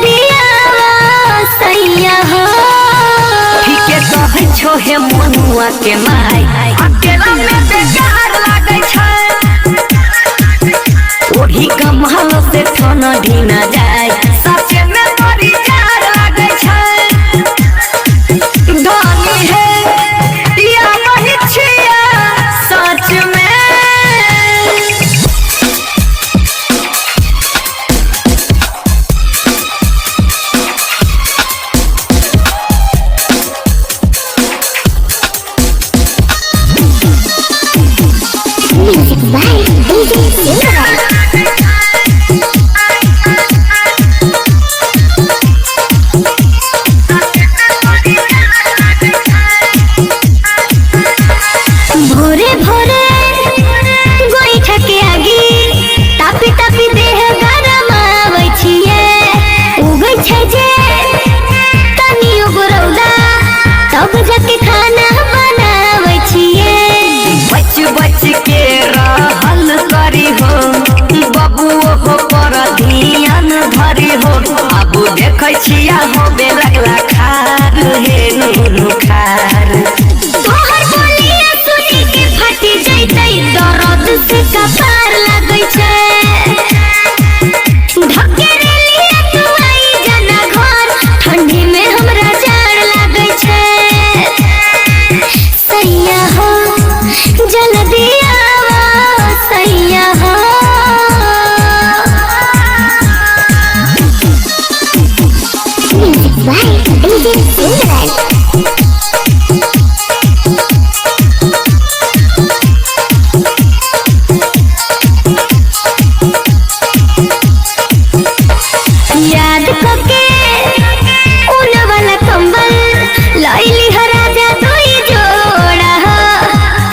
दिया सैया हो ठीक है कहे छो हे मनुआ के माई अकेला में बेकार लागे छै ओढ़ी कमल से ठन ढीना जाए सचे में बड़ी जार लागे छै धनी है या नहीं छिया सच में Music by DJ Silver भोरे भोरे गोईठा के आगी तापी तापी देह गरम आबै छिए उगै छै जे तनियो गोरौदा तब जाके खाना बनाबै छिए बच बच के रहल करी हो बबुओ हो पर ध्यान धरी हो अब देखै छिया होबे लगला खार हे नुनु खार तोहर बोलिया सुनी के फटी जैतै दर्द से कपार लागै छै ढकेरे लिया तू आई जना घर ठंडी में हमरा जाड़ लागै छै सैया हो जल्दी आवा सैया हो Music by DJ Silver याद करके ऊन वाला कंबल लैली हो राजा तोई जोड़ा हो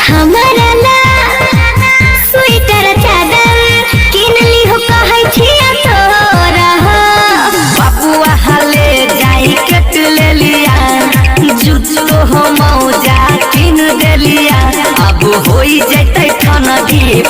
हमारा ला स्वेटर चादर किनली हो कहै छिया तोरा हो बबुआ हाले जाई कट ले लिया जुतो हो मौजा किन देलिया अब होई जैतै ठन दी